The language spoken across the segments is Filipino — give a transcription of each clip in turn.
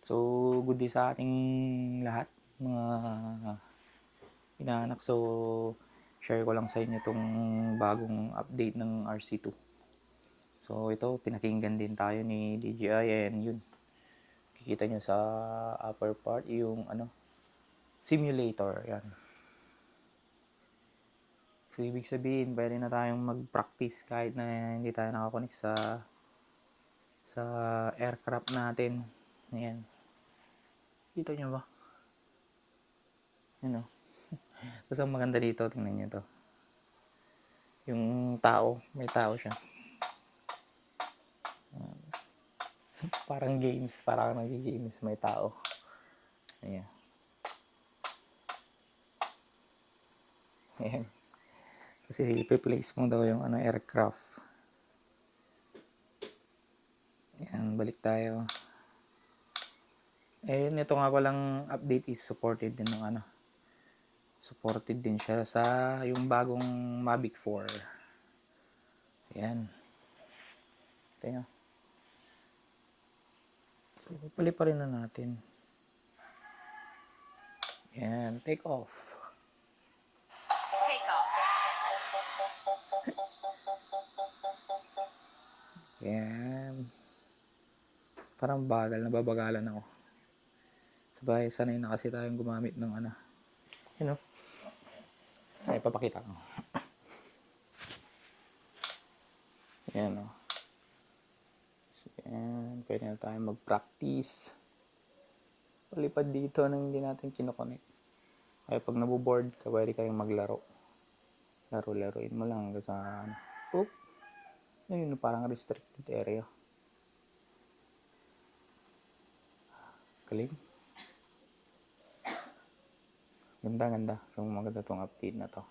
So, good day sa ating lahat, mga inaanak. So, share ko lang sa inyo itong bagong update ng RC2. So, ito, pinakinggan din tayo ni DJI and yun. Kikita nyo sa upper part yung simulator. Yan. So, ibig sabihin, pwede na tayong mag-practice kahit na hindi tayo nakakonect sa aircraft natin. Ayan. Kita nyo ba? Yan o. Tapos ang maganda dito, tingnan nyo to. Yung tao, may tao siya. Parang games, parang nag-games, may tao. Ayan. Ayan. Kasi i-place mo daw yung aircraft. Ayan, balik tayo. Eh, ito nga palang update is supported din ng supported din siya sa yung bagong Mavic 4. Ayan. Ito yun. So, pa rin na natin. Ayan, take off. Ayan. Parang bagal, nababagalan ako. Sabay, sanay na kasi tayong gumamit ng you know. Ay, papakita ko. Ayan o. So, ayan, pwede na tayong mag-practice. Palipad dito nang hindi natin kinokonek. Kaya pag naboboard ka, pwede kayong maglaro. Laro-laruin mo lang hanggang sa ayun, parang restricted area. Galing. Ganda. So, maganda tong update na to.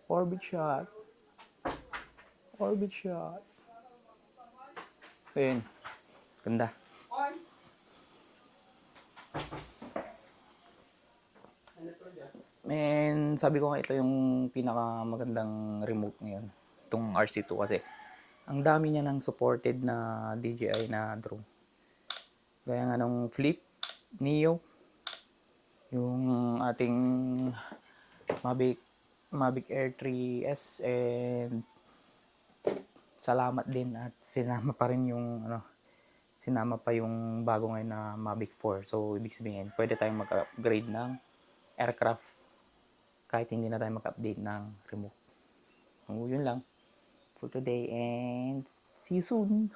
Orbit shot. Ayun. Ganda. And sabi ko nga ito yung pinakamagandang remote ngayon. Itong RC2 kasi ang dami niya ng supported na DJI na drone. Gaya nga ng Flip, Neo, yung ating Mavic Air 3S, and salamat din at sinama pa yung bago ngayon na Mavic 4. So, ibig sabihin, pwede tayong mag-upgrade ng aircraft kahit hindi na tayo mag-update ng remote. So, yun lang for today and see you soon!